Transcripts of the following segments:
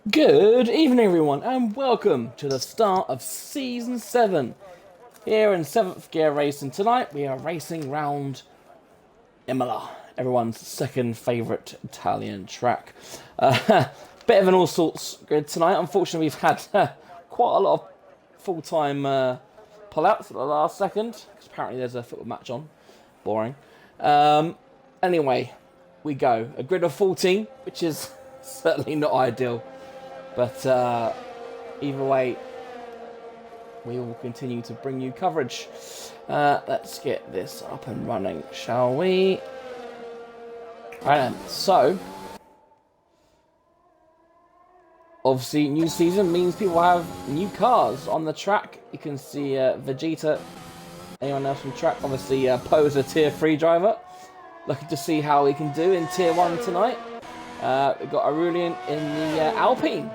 Good evening, everyone, and welcome to the start of Season 7 here in 7th Gear Racing. Tonight we are racing round Imola, everyone's second favourite Italian track. Bit of an all sorts grid tonight. Unfortunately, we've had quite a lot of full-time pull-outs at the last second, because apparently there's a football match on. Boring. Anyway, we go. A grid of 14, which is certainly not ideal. But either way, we will continue to bring you coverage. Let's get this up and running, shall we? Right then, so obviously new season means people have new cars on the track. You can see Vegeta, anyone else from track? Obviously Poe's a tier 3 driver. Looking to see how he can do in tier 1 tonight. We've got Aurelian in the Alpine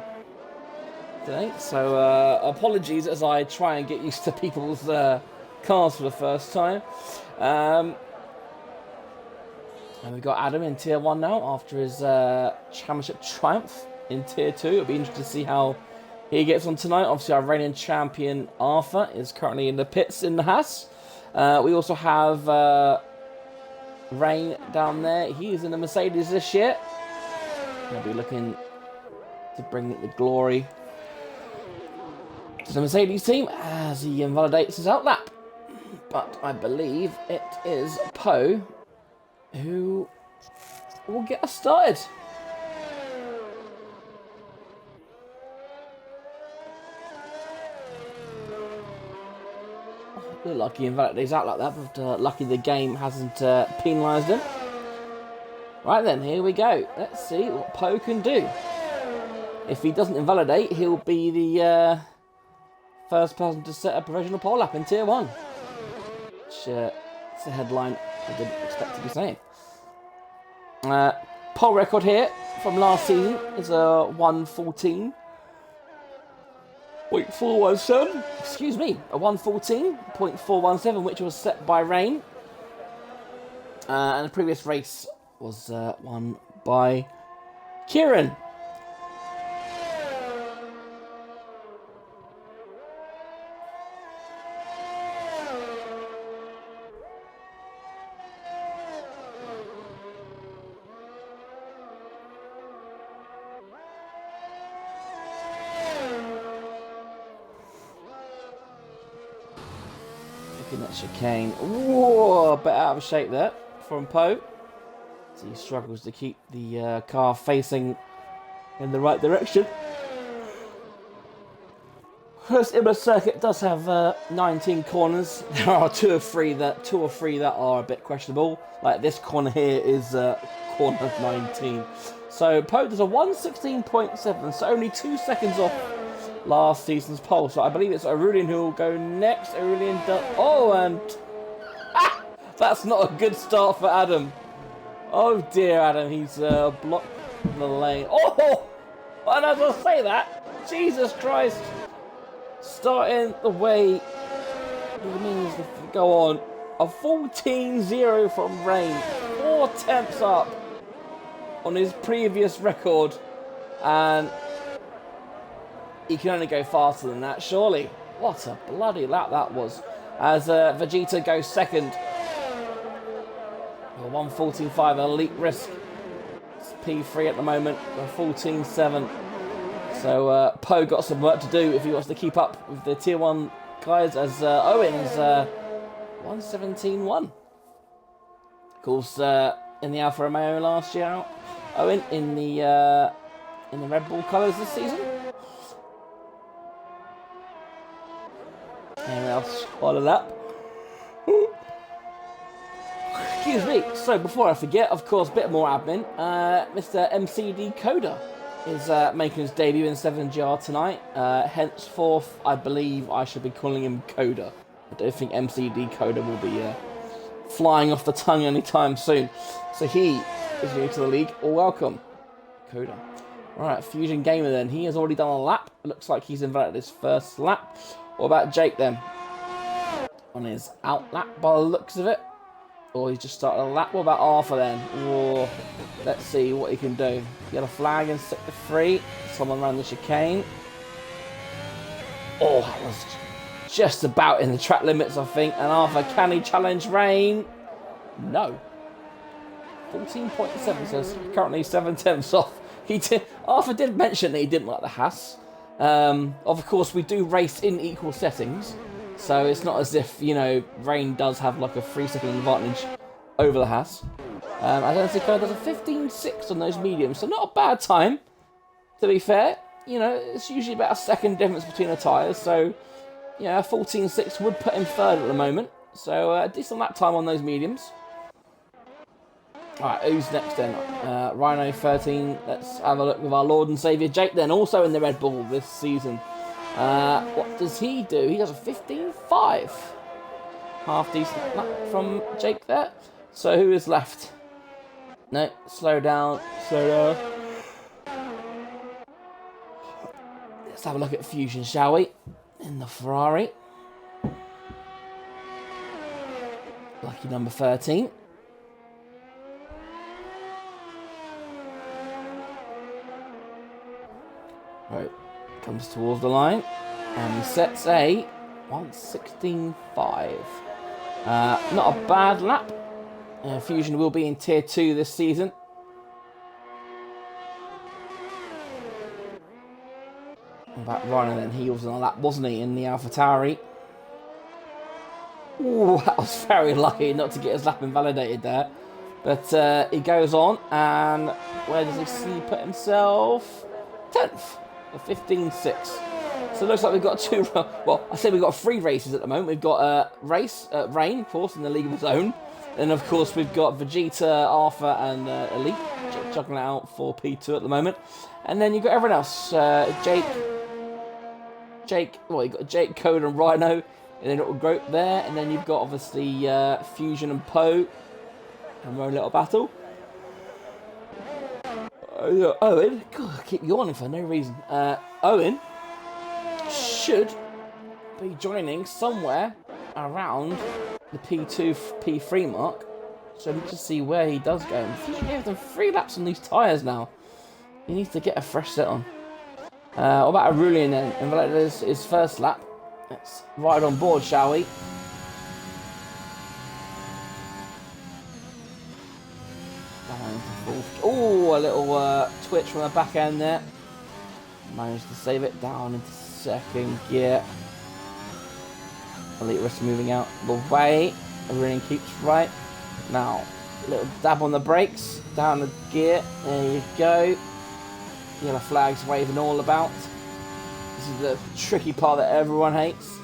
today, so apologies as I try and get used to people's cars for the first time. And we've got Adam in tier 1 now after his championship triumph in tier 2. It'll be interesting to see how he gets on tonight. Obviously our reigning champion Arthur is currently in the pits in the Haas. We also have Rain down there. He is in the Mercedes this year. He'll be looking to bring the glory to the Mercedes team as he invalidates his outlap. But I believe it is Poe who will get us started. Look like he invalidates his out like that, but lucky the game hasn't penalised him. Right then, here we go. Let's see what Poe can do. If he doesn't invalidate, he'll be the first person to set a provisional pole lap in tier 1. Which it's a headline I didn't expect to be saying. Pole record here from last season is a 114.417. Excuse me, a 114.417, which was set by Rain. And the previous race was won by Kieran. Looking at chicane. Whoa, a bit out of shape there from Poe. So he struggles to keep the car facing in the right direction. First Imola circuit does have 19 corners. There are two or three that are a bit questionable. Like this corner here is corner 19. So Poe does a 116.7, so only 2 seconds off last season's pole. So I believe it's Aurelian who will go next. Aurelian does. Oh, and that's not a good start for Adam. Oh dear, Adam, he's blocked the lane. Oh, and as I say that, Jesus Christ, starting the way he means to go on. A 14-0 from Rain, 4 tenths up on his previous record, and he can only go faster than that, surely. What a bloody lap that was. As Vegeta goes second. 1:14.5 elite risk. It's P3 at the moment. 14.7. So Poe got some work to do if he wants to keep up with the tier 1 guys, as Owen's 1:17.1. Of course, in the Alfa Romeo last year, Owen in the Red Bull colours this season. Anyone else follow that? Excuse me. So before I forget, of course, a bit more admin. Mr. MCD Coda is making his debut in 7GR tonight. Henceforth, I believe I should be calling him Coda. I don't think MCD Coda will be flying off the tongue anytime soon. So he is new to the league. Welcome, Coda. Right, Fusion Gamer then. He has already done a lap. It looks like he's invalidated his first lap. What about Jake then? On his out lap by the looks of it. Or he's just started a lap. What about Arthur then? Or let's see what he can do. Get a flag in sector 3. Someone around the chicane. Oh, that was just about in the track limits, I think. And Arthur, can he challenge Rain? No. 14.7 says currently 7/10 off. Arthur did mention that he didn't like the Haas. Of course, we do race in equal settings. So it's not as if, you know, Rain does have like a 3-second advantage over the Haas. Identity Code does a 15.6 on those mediums, so not a bad time, to be fair. You know, it's usually about a second difference between the tyres, so, you know, a 14.6 would put him third at the moment. So a decent lap time on those mediums. Alright, who's next then? Rhino 13, let's have a look with our Lord and Saviour Jake then, also in the Red Bull this season. What does he do? He does a 15.5. Half decent lap from Jake there. So who is left? No, slow down, slow down. Let's have a look at Fusion, shall we? In the Ferrari. Lucky number 13. Right, comes towards the line and sets a 1:16.5. Not a bad lap. Fusion will be in Tier 2 this season. About Rhino then, he was on a lap, wasn't he, in the AlphaTauri? Ooh, that was very lucky not to get his lap invalidated there. But he goes on, and where does he see put himself? 10th, a 15.6. So it looks like we've got two, well, I say we've got 3 races at the moment. We've got Rain, of course, in the League of His Own. And of course we've got Vegeta, Arthur, and Elite juggling it out for P2 at the moment. And then you've got everyone else. Well, you've got Jake, Code, and Rhino in a little group there. And then you've got obviously Fusion and Poe and their little battle. Owen, God, I keep yawning for no reason. Owen should be joining somewhere around the P2, P3 mark. So let's just see where he does go. Fusion gave them 3 laps on these tyres now. He needs to get a fresh set on. What about Aurelian then? Invalidated his first lap. Let's ride on board, shall we? Oh, a little twitch from the back end there. Managed to save it down into second gear. Elite Risk moving out the way. Aurelian keeps right. Now, a little dab on the brakes. Down the gear. There you go. Yellow flags waving all about. This is the tricky part that everyone hates.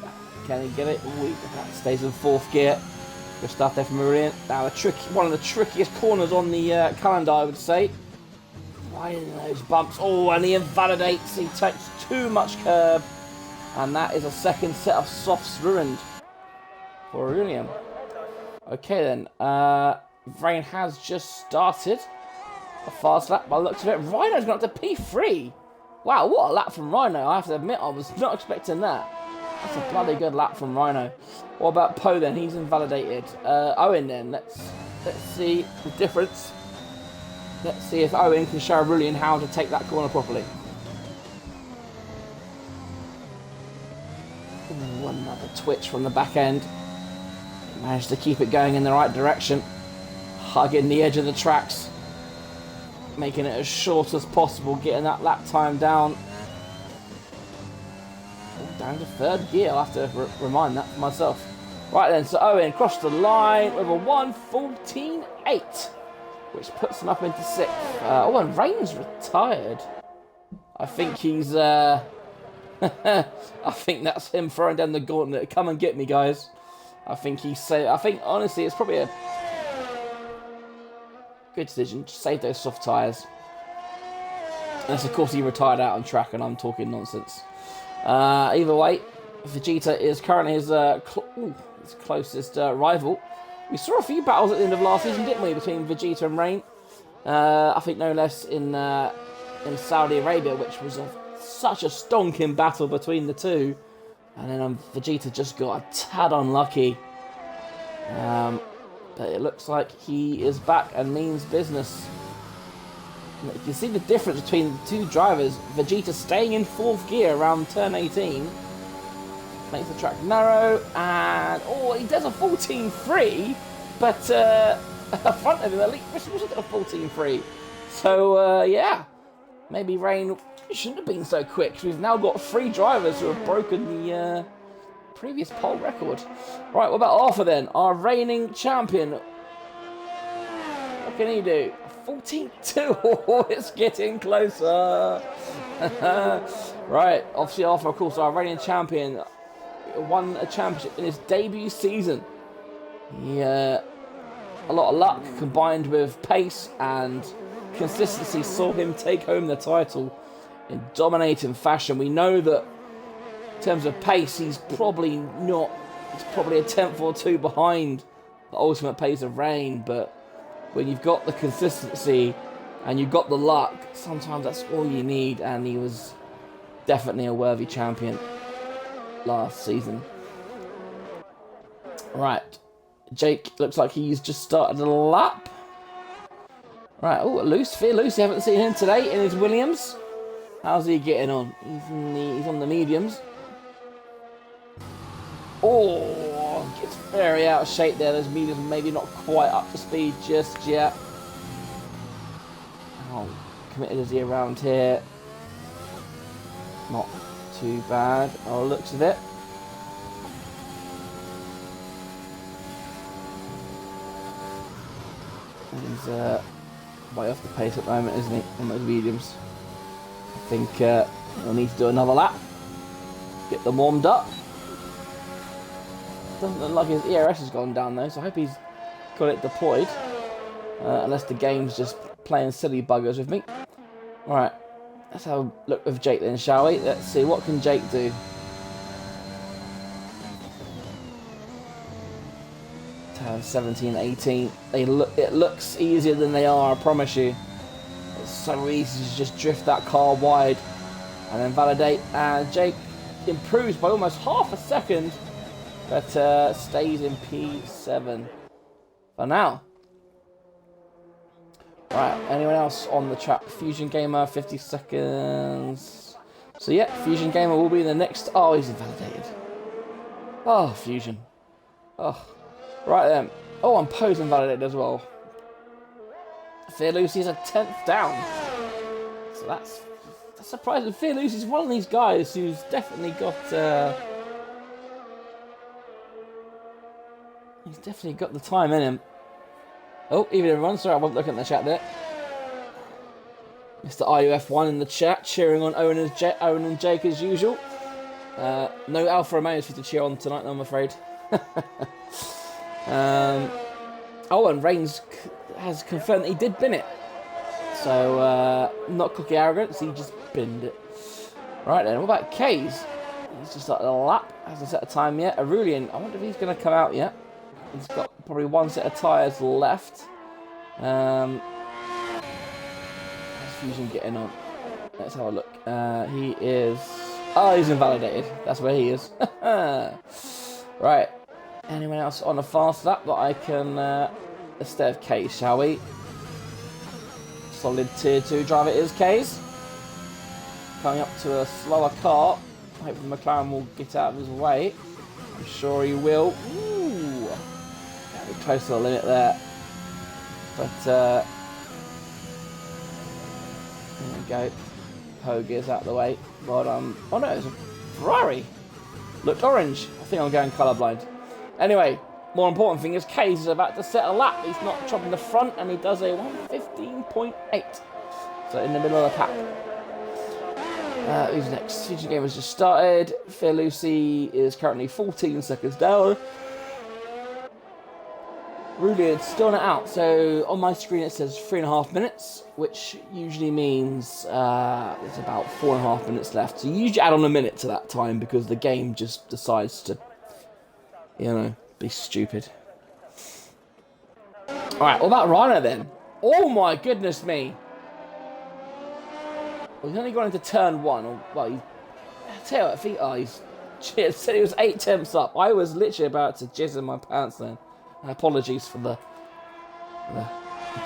Can he get it? Ooh, that stays in 4th gear. Good stuff there from Aurelian. Now, one of the trickiest corners on the calendar, I would say. Right in those bumps. Oh, and he invalidates. He takes too much curb. And that is a second set of softs ruined for Aurelian. Okay then. Rain has just started a fast lap by the looks of it. Rhino's gone up to P3. Wow, what a lap from Rhino. I have to admit, I was not expecting that. That's a bloody good lap from Rhino. What about Poe then? He's invalidated. Owen then. Let's see the difference. Let's see if Owen can show Aurelian how to take that corner properly. Ooh, another twitch from the back end. Managed to keep it going in the right direction. Hugging the edge of the tracks. Making it as short as possible. Getting that lap time down. Down to 3rd gear. I'll have to remind that for myself. Right then, so Owen crossed the line with a 1:14.8. Which puts him up into 6th. Oh, and Rain's retired. I think he's... I think that's him throwing down the gauntlet. Come and get me, guys. I think honestly, it's probably a good decision. Just save those soft tyres. Unless, of course, he retired out on track and I'm talking nonsense. Either way, Vegeta is currently his closest rival. We saw a few battles at the end of last season, didn't we, between Vegeta and Rain? I think no less in Saudi Arabia, which was such a stonking battle between the two. And then Vegeta just got a tad unlucky. But it looks like he is back and means business. You can see the difference between the two drivers. Vegeta staying in 4th gear around turn 18. Makes the track narrow. And, oh, he does a 14.3. But front of him, Elite Racing also did a 14.3. So, yeah. Maybe Rain shouldn't have been so quick. We've now got 3 drivers who have broken the previous pole record. Right, what about Arthur then? Our reigning champion. What can he do? 14.2. Oh, it's getting closer. Right, obviously Arthur, of course, our reigning champion, won a championship in his debut season. He, a lot of luck combined with pace and consistency saw him take home the title in dominating fashion. We know that in terms of pace, he's probably a tenth or two behind the ultimate pace of Rain, but when you've got the consistency and you've got the luck, sometimes that's all you need, and he was definitely a worthy champion last season. Right, Jake looks like he's just started a lap. Right, oh, Fear Lucy, haven't seen him today in his Williams. How's he getting on? He's on the mediums. Oh, gets very out of shape there. Those mediums maybe not quite up to speed just yet. How committed is he around here? Not too bad. Oh, looks of it. He's way off the pace at the moment, isn't he? On those mediums. I think he'll need to do another lap. Get them warmed up. Doesn't look like his ERS has gone down though, so I hope he's got it deployed. Unless the game's just playing silly buggers with me. Alright, let's have a look with Jake then, shall we? Let's see, what can Jake do? Turn 17, 18. It looks easier than they are, I promise you. It's so easy to just drift that car wide and then validate. And Jake improves by almost half a second. But stays in P7 for now. Right, anyone else on the track? Fusion Gamer, 50 seconds. So yeah, Fusion Gamer will be the next. Oh, he's invalidated. Oh, Fusion. Oh, right then. Oh, and Poe's invalidated as well. Fear Lucy's a 10th down. So that's surprising. Fear Lucy's one of these guys who's definitely got. He's definitely got the time in him. Oh, even everyone. Sorry, I wasn't looking at the chat there. Mr. IUF1 in the chat, cheering on Owen and Jake as usual. No Alfa Romeos for you to cheer on tonight, I'm afraid. Oh, and Reigns has confirmed that he did bin it. So, not cocky arrogance, he just binned it. Right then, what about K's? He's just started a lap, hasn't set a time yet. Aurelian, I wonder if he's going to come out yet. He's got probably one set of tyres left. How's Fusion getting on? Let's have a look. He is... Oh, he's invalidated. That's where he is. Right. Anyone else on a fast lap that I can... instead of Case, shall we? Solid tier 2 driver is Case. Coming up to a slower car. Hopefully McLaren will get out of his way. I'm sure he will. Ooh. Close to the limit there. But, there we go. Poe gets out of the way. But, oh no, it's a Ferrari. Looked orange. I think I'm going colourblind. Anyway, more important thing is Case is about to set a lap. He's not chopping the front and he does a 1:15.8. So in the middle of the pack. Who's next? Future Game has just started. Fear Lucy is currently 14 seconds down. Rudy, still not out. So on my screen it says 3.5 minutes, which usually means there's about 4.5 minutes left. So you usually add on a minute to that time because the game just decides to, you know, be stupid. Alright, what about Rhino then? Oh my goodness me. Well, he's only gone into turn 1. Or, well, I tell you what, he's said he was 8 temps up. I was literally about to jizz in my pants then. Apologies for the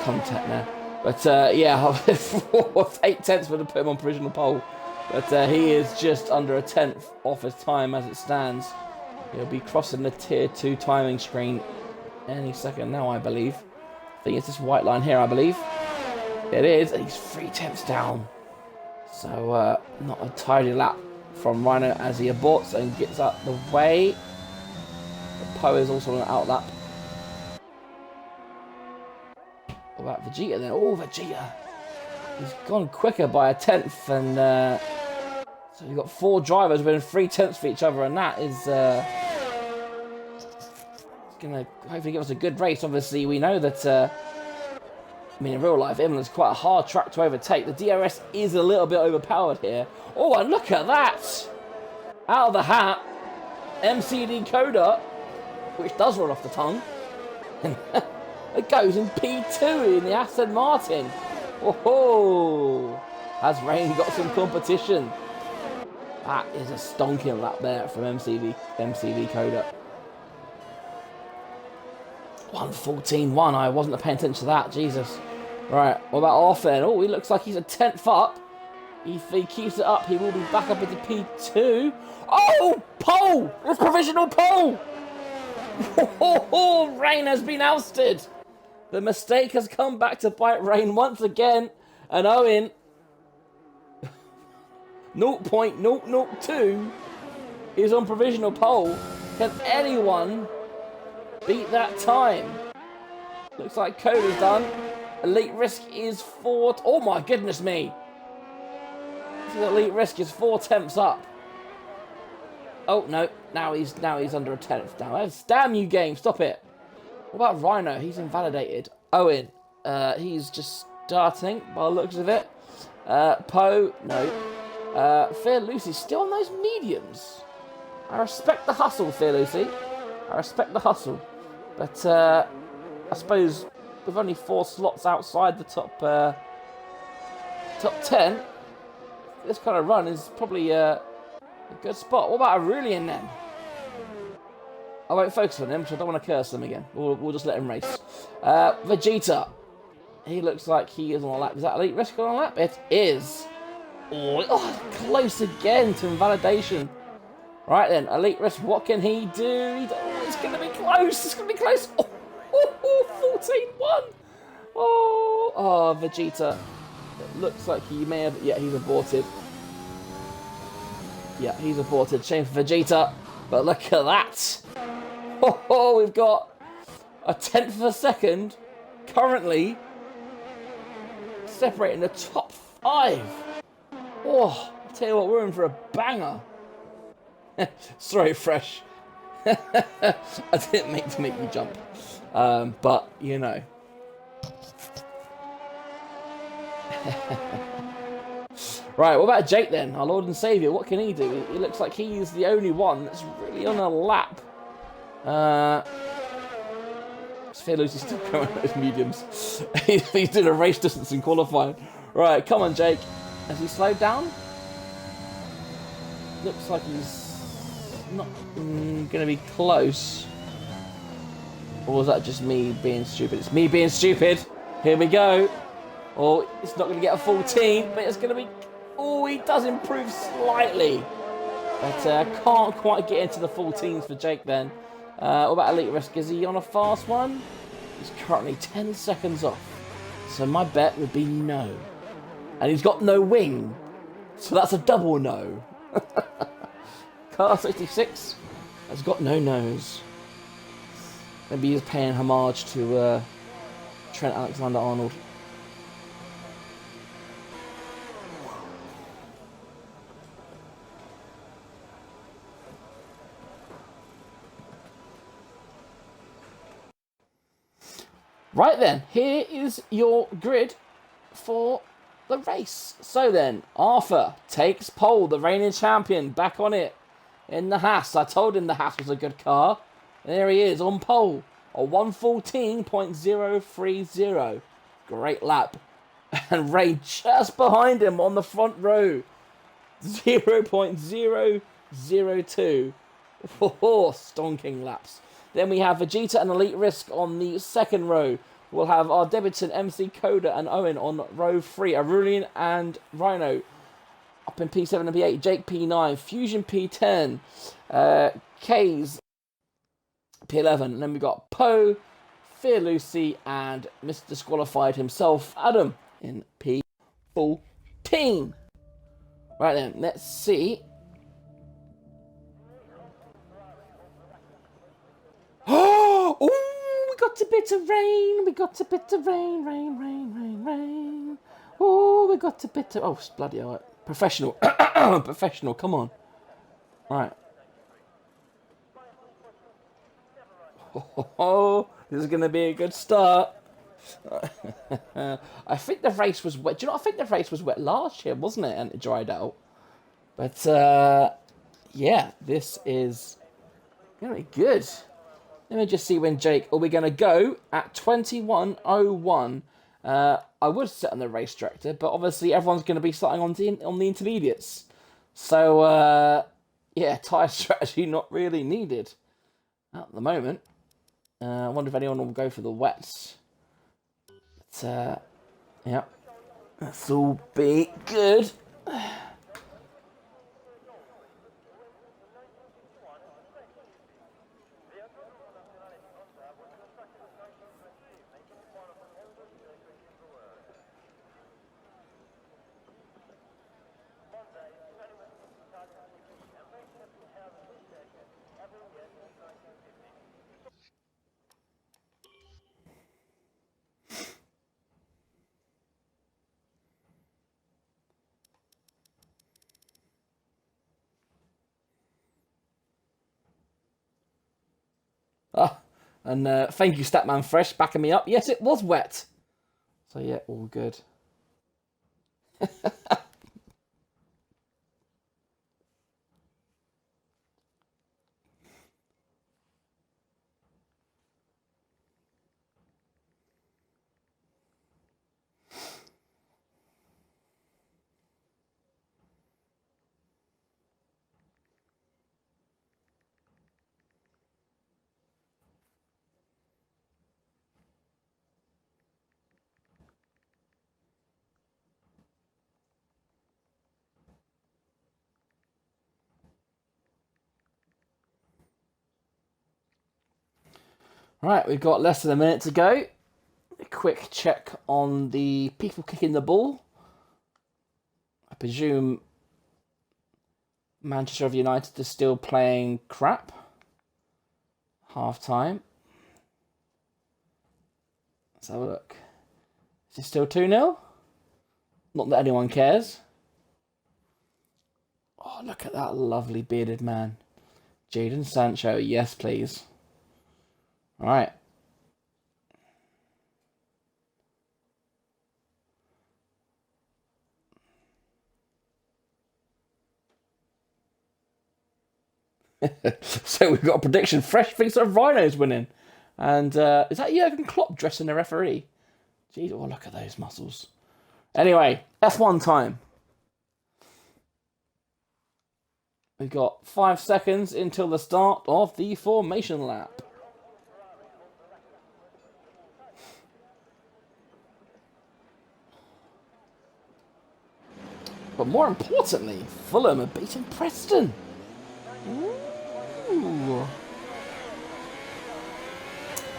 content there. But yeah, 8/10 would have put him on provisional pole. But he is just under a 10th off his time as it stands. He'll be crossing the tier 2 timing screen any second now, I believe. I think it's this white line here, I believe. It is, and he's 3/10 down. So not a tidy lap from Rhino as he aborts and gets out the way. But Poe is also on an out lap. What about Vegeta then? Oh, Vegeta. He's gone quicker by a 10th, and so you've got 4 drivers within 3/10 for each other, and that is going to hopefully give us a good race. Obviously, we know that, I mean, in real life, Imola's quite a hard track to overtake. The DRS is a little bit overpowered here. Oh, and look at that! Out of the hat, MCD Coda, which does roll off the tongue. It goes in P2 in the Aston Martin. Oh, has Rain got some competition? That is a stonking lap there from MCD Coda. 1:14.1. I wasn't paying attention to that. Jesus. Right, what about Arthur? Oh, he looks like he's a 10th up. If he keeps it up, he will be back up into P2. Oh, pole! It's provisional pole! Oh, Rain has been ousted. The mistake has come back to bite Rain once again. And Owen, 0.002 is on provisional pole. Can anyone beat that time? Looks like Coda's done. Elite Risk is 4. Oh my goodness me! Elite Risk is 4/10 up. Oh no! Now he's under a 10th down. Damn you, game! Stop it! What about Rhino? He's invalidated. Owen, he's just starting by the looks of it. Poe, no. Fair Lucy's still on those mediums. I respect the hustle, Fair Lucy. I respect the hustle. But I suppose with only 4 slots outside the top 10, this kind of run is probably a good spot. What about Aurelian then? I won't focus on him because I don't want to curse them again. We'll just let him race. Vegeta. He looks like he is on a lap. Is that Elite Risk on a lap? It is. Oh, close again to invalidation. Right then, Elite Risk, what can he do? It's going to be close. It's going to be close. 14-1. Oh, Vegeta. It looks like he may have... Yeah, he's aborted. Yeah, he's aborted. Shame for Vegeta. But look at that. Oh, we've got a 10th of a second currently separating the top 5. Oh, I'll tell you what, we're in for a banger. Sorry, Fresh. I didn't mean to make you jump. But, you know. Right, what about Jake then? Our Lord and Saviour. What can he do? He looks like he's the only one that's really on a lap. Fair Lucy's still going at his mediums. He's doing a race distance in qualifying. Right, come on, Jake. Has he slowed down? Looks like he's not going to be close. Or was that just me being stupid? It's me being stupid. Here we go. Oh, it's not going to get a 14, but it's going to be... Oh, he does improve slightly. But can't quite get into the 14s for Jake then. What about Elite Risk? Is he on a fast one? He's currently 10 seconds off. So my bet would be no. And he's got no wing. So that's a double no. Car 66 has got no nose. Maybe he's paying homage to Trent Alexander-Arnold. Right then, here is your grid for the race. So then, Arthur takes pole, the reigning champion, back on it in the Haas. I told him the Haas was a good car. There he is on pole, a 1:14.030. Great lap. And Ray just behind him on the front row, 0.002. Oh, stonking laps. Then we have Vegeta and Elite Risk on the second row. We'll have our debutant MC Coda and Owen on row 3. Aurelian and Rhino up in P7 and P8. Jake P9. Fusion P10. K's P11. And then we've got Poe, Fear Lucy, and Mr. Disqualified himself, Adam, in P14. Right then, let's see. Oh, we got a bit of rain. We got a bit of rain, rain, rain, rain, rain. Oh, we got a bit of... Oh, bloody hell. Professional. Professional, come on. Right. Oh, this is going to be a good start. I think the race was wet. Do you know, I think the race was wet last year, wasn't it? And it dried out. But, yeah, this is going to be good. Let me just see when Jake... Are we going to go at 21:01? I would sit on the race director, but obviously everyone's going to be starting on the intermediates. So, yeah, tyre strategy not really needed at the moment. I wonder if anyone will go for the wets. But, yeah, this will be good. And thank you, Statman Fresh, backing me up. Yes, it was wet. So, yeah, all good. Right, we've got less than a minute to go. A quick check on the people kicking the ball. I presume Manchester United is still playing crap. Half time. Let's have a look. Is it still 2-0? Not that anyone cares. Oh, look at that lovely bearded man. Jadon Sancho, yes please. Alright. So we've got a prediction. Fresh thinks that Rhino's winning. And is that Jurgen Klopp dressing the referee? Jeez, oh, look at those muscles. Anyway, F1 time. We've got 5 seconds until the start of the formation lap. But more importantly, Fulham are beating Preston. Ooh.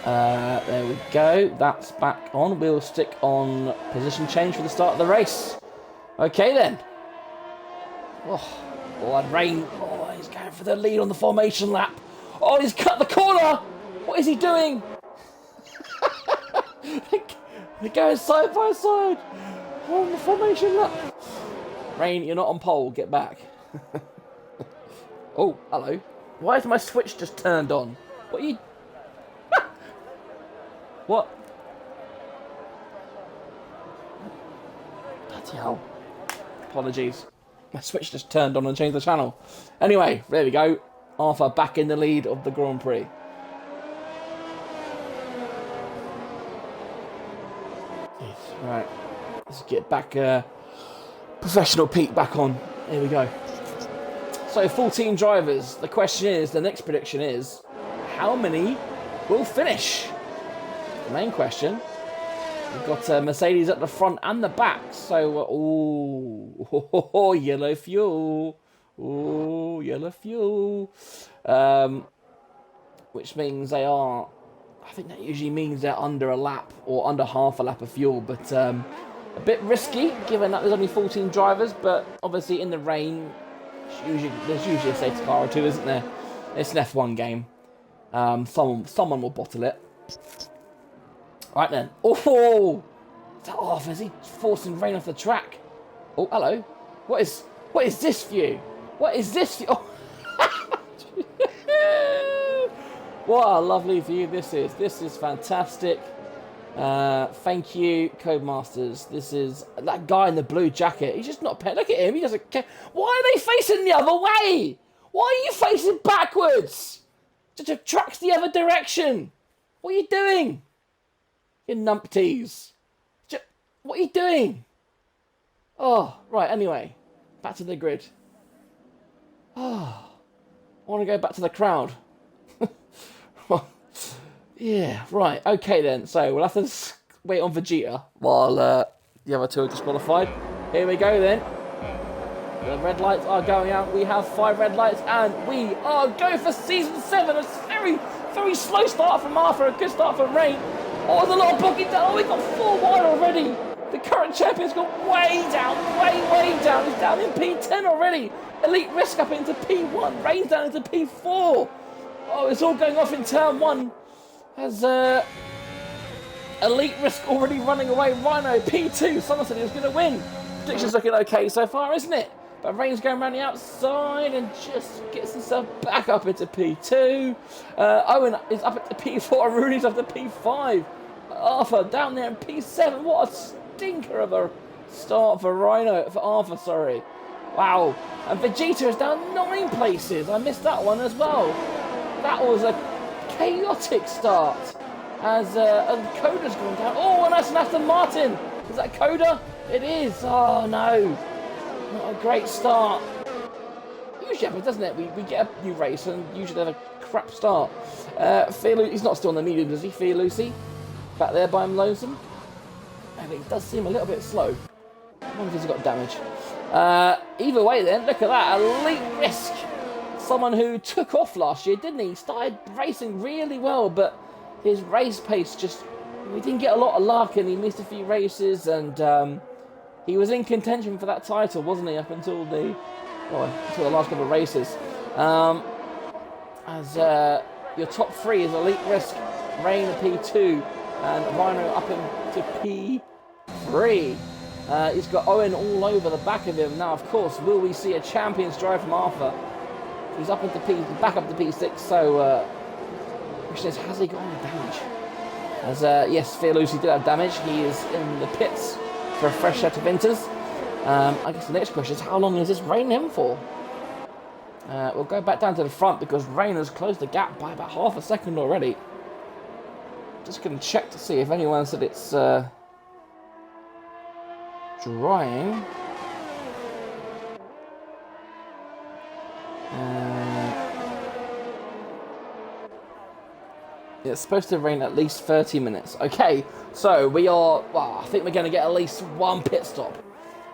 There we go. That's back on. We'll stick on position change for the start of the race. Okay then. Oh, and Rain. Oh, he's going for the lead on the formation lap. Oh, he's cut the corner. What is he doing? They're going side by side on the formation lap. Rain, you're not on pole. Get back. Oh, hello. Why is my switch just turned on? What are you... What? Bloody hell. Apologies. My switch just turned on and changed the channel. Anyway, there we go. Arthur back in the lead of the Grand Prix. Right. Let's get back... Professional Pete back on. Here we go. So 14 drivers. The question is, the next prediction is, how many will finish? The main question. We've got Mercedes at the front and the back. So, yellow fuel. Oh, yellow fuel. Which means they are... I think that usually means they're under a lap or under half a lap of fuel. But a bit risky, given that there's only 14 drivers. But obviously in the rain, there's usually a safety car or two, isn't there? It's an F1 game. Someone will bottle it. Right then. Oh! Is that off? Is he forcing rain off the track? Oh, hello. What is this view? What is this view? Oh. What a lovely view this is. This is fantastic. Thank you, Codemasters. This is that guy in the blue jacket. He's just not paying. Look at him. He doesn't care. Why are they facing the other way? Why are you facing backwards? The track's the other direction. What are you doing? You numpties. What are you doing? Oh, right, anyway. Back to the grid. Oh, I want to go back to the crowd. Yeah, right, okay then. So we'll have to wait on Vegeta while the other two are disqualified. Here we go then. The red lights are going out. We have 5 red lights and we are going for Season 7. A very, very slow start from Arthur, a good start from Rain. Oh, there's a lot of blocking down. Oh, we got 4 wide already. The current champion's gone way down, way down. He's down in P10 already. Elite Risk up into P1. Rain's down into P4. Oh, it's all going off in turn 1. As Elite Risk already running away. Rhino P2. Someone said he was going to win. Prediction's looking okay so far, isn't it? But Rain's going around the outside and just gets himself back up into P2. Owen is up into P4. Rooney's up to P5. Arthur down there in P7. What a stinker of a start for Arthur, sorry. Wow. And Vegeta is down 9 places. I missed that one as well. That was a chaotic start. As Coda's gone down. Oh, and that's an Aston Martin. Is that Coda? It is. Oh, no. Not a great start. Usually happens, doesn't it? We get a new race and usually have a crap start. He's not still on the medium, does he? Fear Lucy? Back there by him lonesome. And it does seem a little bit slow. I wonder if he's got damage. Either way then, look at that. Elite Risk. Someone who took off last year, didn't he? He started racing really well, but his race pace just... We didn't get a lot of luck and he missed a few races and he was in contention for that title, wasn't he? Up until the last couple of races. Your top 3 is Elite Risk, Rain P2, and Rhino up into P3. He's got Owen all over the back of him. Now, of course, will we see a champion's drive from Arthur? He's up into back up to P6. So, question is, has he got any damage? As yes, Fear Lucy did have damage. He is in the pits for a fresh set of inters. I guess the next question is, how long is this Rain him for? We'll go back down to the front because Rain has closed the gap by about half a second already. Just going to check to see if anyone said it's drying. It's supposed to rain at least 30 minutes. Okay, so we are... Well, I think we're going to get at least 1 pit stop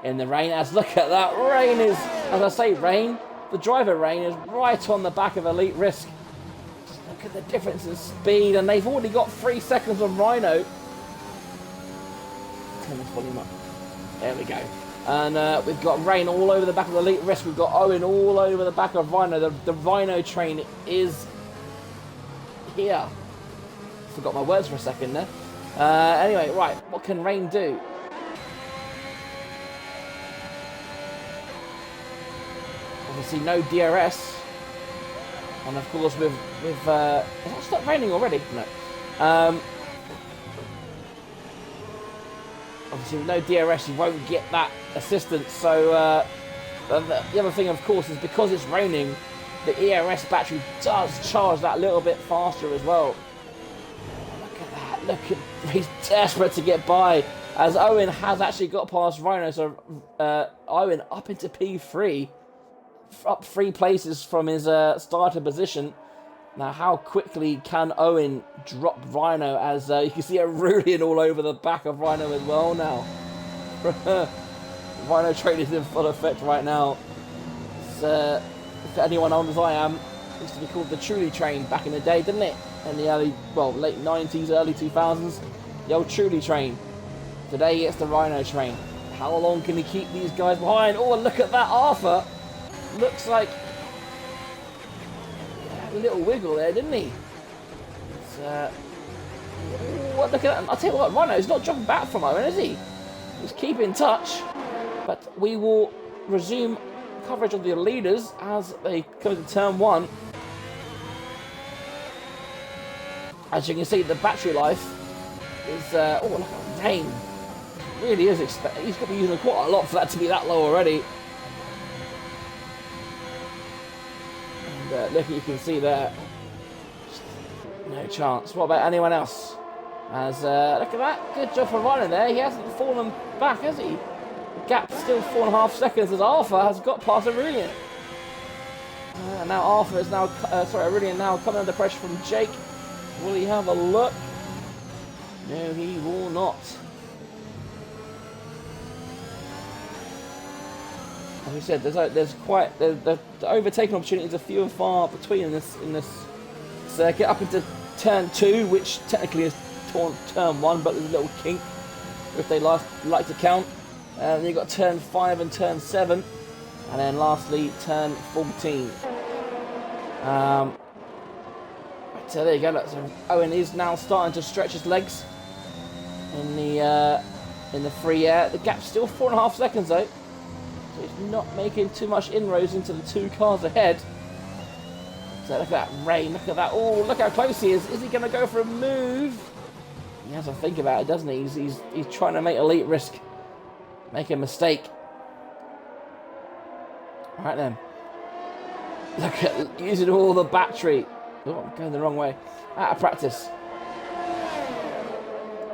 in the rain. As look at that. Rain is... As I say, Rain, the driver Rain is right on the back of Elite Risk. Just look at the difference in speed. And they've already got 3 seconds on Rhino. Turn this volume up. There we go. And we've got Rain all over the back of Elite Risk. We've got Owen all over the back of Rhino. The Rhino train is here. Forgot my words for a second there. Anyway, right, what can Rain do? Obviously no DRS. And of course with has it stopped raining already? No. Obviously with no DRS you won't get that assistance. So the other thing of course is because it's raining, the ERS battery does charge that little bit faster as well. Look at, he's desperate to get by as Owen has actually got past Rhino. So Owen up into P3, up 3 places from his starter position. Now, how quickly can Owen drop Rhino, as you can see Aurelian all over the back of Rhino as well now. Rhino train is in full effect right now. It's, for anyone old as I am, it used to be called the Truly train back in the day, didn't it? In the early, well, late 90s, early 2000s, the old Truly train. Today it's the Rhino train. How long can he keep these guys behind? Oh, look at that, Arthur. Looks like a little wiggle there, didn't he? It's, oh, look at that. I'll tell you what, Rhino's not dropping back from Owen, is he? He's keeping in touch. But we will resume coverage of the leaders as they come to turn 1. As you can see, the battery life is, oh, look at Rain. Really is, he's got to be using quite a lot for that to be that low already. And look, you can see there, just no chance. What about anyone else? As, look at that, good job for Rhino there. He hasn't fallen back, has he? The gap's still 4.5 seconds as Arthur has got past Aurelian. And now Arthur is now, Aurelian now coming under pressure from Jake. Will he have a look? No, he will not. As we said, there's quite the overtaking opportunities are few and far between in this circuit. Up into turn 2, which technically is turn 1, but there's a little kink if they like to count. And then you've got turn 5 and turn 7, and then lastly turn 14. So there you go. Look, so Owen is now starting to stretch his legs in the free air. The gap's still 4.5 seconds though. So he's not making too much inroads into the 2 cars ahead. So look at that Rain, look at that. Oh, look how close he is. Is he going to go for a move? He has to think about it, doesn't he? He's trying to make elite risk. Make a mistake. Alright then. Look at using all the battery. Oh, I'm going the wrong way. Out of practice.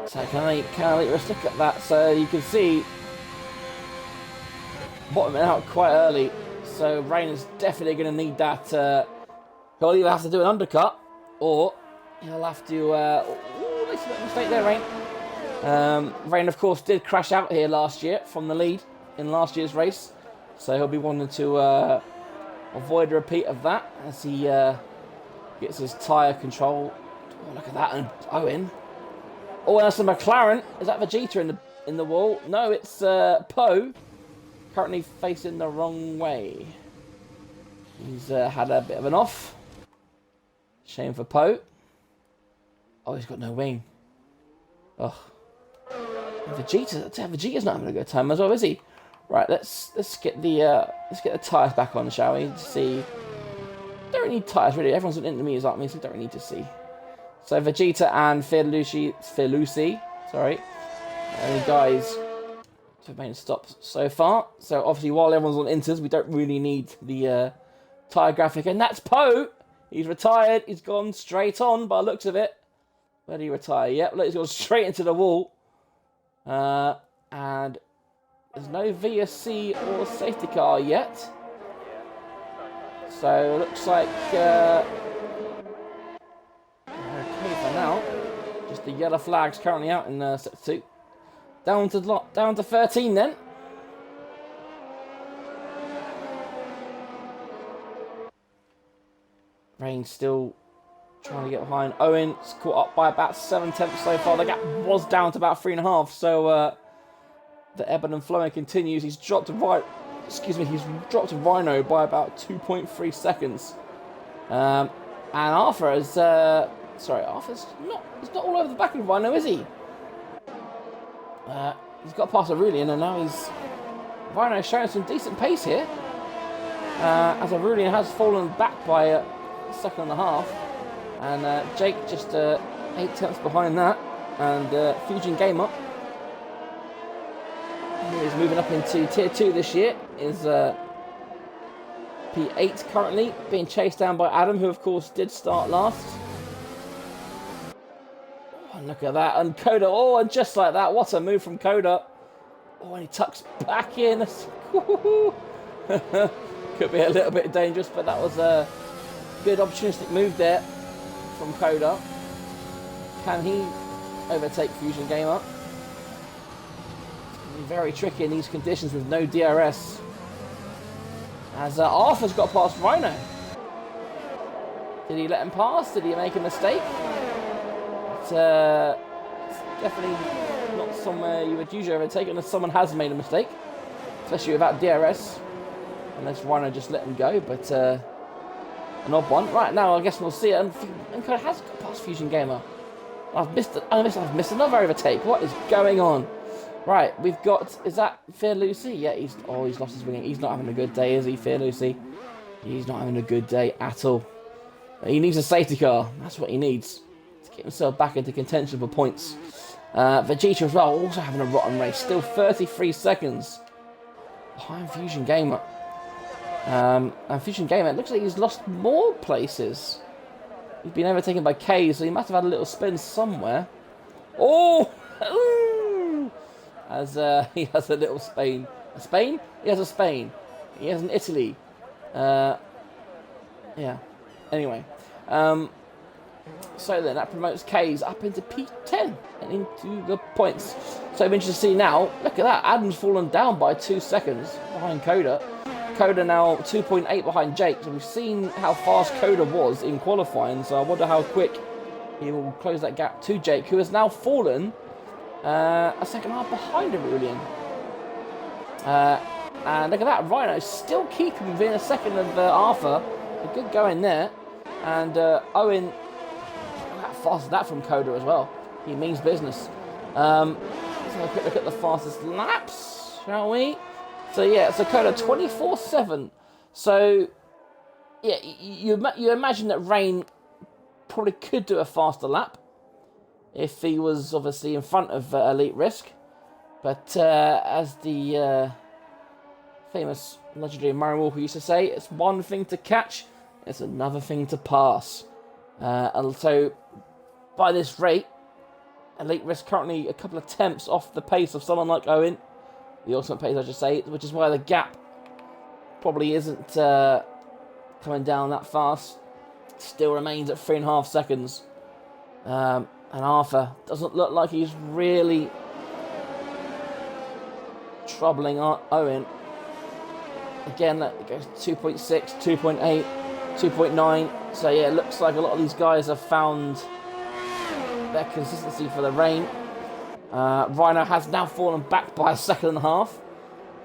So can I elite risk? Look at that. So you can see bottoming out quite early, so Rain is definitely going to need that. He'll either have to do an undercut, or he'll have to. Oh, that's a mistake there, Rain. Rain, of course, did crash out here last year from the lead in last year's race, so he'll be wanting to avoid a repeat of that as he gets his tyre control. Oh, look at that, and Owen. Oh, and that's the McLaren. Is that Vegeta in the wall? No, it's Poe. Currently facing the wrong way. He's had a bit of an off. Shame for Poe. Oh, he's got no wing. Oh, Vegeta's not having a good time as well, is he? Right, let's get the tyres back on, shall we? To see. Don't really need tyres really. Everyone's an intermediate like me, so don't really need to see. So Vegeta and Fearlusi, sorry, only guys to main stops so far. So obviously, while everyone's on inters, we don't really need the tyre graphic. And that's Poe. He's retired. He's gone straight on by the looks of it. Where did he retire? Yep, look, he's gone straight into the wall. And there's no VSC or safety car yet. So it looks like okay for now. Just the yellow flags currently out in sector 2. Down to 13 then. Rain still trying to get behind. Owen's caught up by about 7/10 so far. The gap was down to about 3.5. So the ebb and flowing continues. He's dropped Rhino by about 2.3 seconds. And Arthur is Arthur's not all over the back of Rhino, is he? He's got past Aurelian, and now Rhino's showing some decent pace here. As Aurelian has fallen back by a second and a half. And Jake just 8/10 behind that. And Fusion Gamer, who is moving up into Tier 2 this year, is P8 currently, being chased down by Adam, who of course did start last. Oh, look at that, and Coda, oh, and just like that, what a move from Coda. Oh, and he tucks back in. Could be a little bit dangerous, but that was Good opportunistic move there from Coda. Can he overtake Fusion Gamer? Very tricky in these conditions with no DRS. As Arthur's got past Rhino. Did he let him pass? Did he make a mistake? It's definitely not somewhere you would usually overtake unless someone has made a mistake. Especially without DRS. Unless Rhino just let him go, but an odd one. Right now, I guess we'll see it. And Coda has got past Fusion Gamer. I've missed another overtake. What is going on? Right, we've got, is that Fear Lucy? Yeah, he's lost his winging. He's not having a good day, is he, Fear Lucy? He's not having a good day at all. He needs a safety car. That's what he needs to get himself back into contention for points. Vegeta as well, also having a rotten race. Still 33 seconds behind Fusion Gamer. And Fusion Gamer, it looks like he's lost more places. He's been overtaken by K, so he must have had a little spin somewhere. Oh! As he has a little Spain. A Spain? He has a Spain. He has an Italy. Yeah. Anyway. So then that promotes K's up into P10 and into the points. So I'm interested to see now. Look at that. Adam's fallen down by 2 seconds behind Coda. Coda now 2.8 behind Jake. So we've seen how fast Coda was in qualifying. So I wonder how quick he will close that gap to Jake, who has now fallen a second half behind Aurelian. And look at that, Rhino still keeping within a second of Arthur. A good going there. And Owen, look how fast that from Coda as well. He means business. Let's have a quick look at the fastest laps, shall we? So yeah, so Coda 24-7. So yeah, you imagine that Rain probably could do a faster lap if he was obviously in front of Elite Risk. But as the famous legendary Mario Walker used to say, it's one thing to catch, it's another thing to pass. And so by this rate, Elite Risk currently a couple of tenths off the pace of someone like Owen. The ultimate pace, I should say, which is why the gap probably isn't coming down that fast. Still remains at 3.5 seconds. And Arthur doesn't look like he's really troubling Owen. Again, it goes 2.6, 2.8, 2.9. So yeah, it looks like a lot of these guys have found their consistency for the rain. Rhino has now fallen back by 1.5 seconds.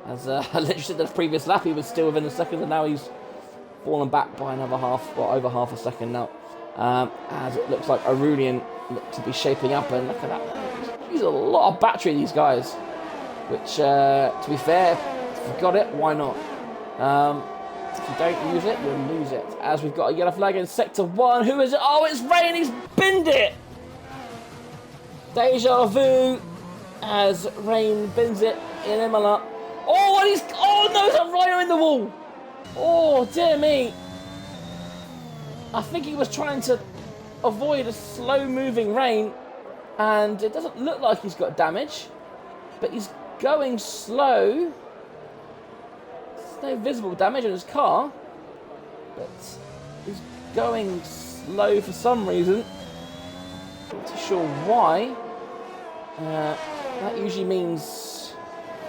As I literally said the previous lap, he was still within a second, and now he's fallen back by another half, or over half a second now. As it looks like Aurelian looks to be shaping up, and look at that. He's a lot of battery, these guys. Which, to be fair, if you've got it, why not? If you don't use it, you'll lose it. As we've got a yellow flag in Sector 1. Who is it? Oh, it's Rain. He's binned it. Deja vu as Rain bins it in Imola. Oh, and he's... Oh, no, there's a Rhino in the wall. Oh, dear me. I think he was trying to avoid a slow-moving Rain, and it doesn't look like he's got damage, but he's going slow. There's no visible damage on his car, but he's going slow for some reason. Not too sure why. That usually means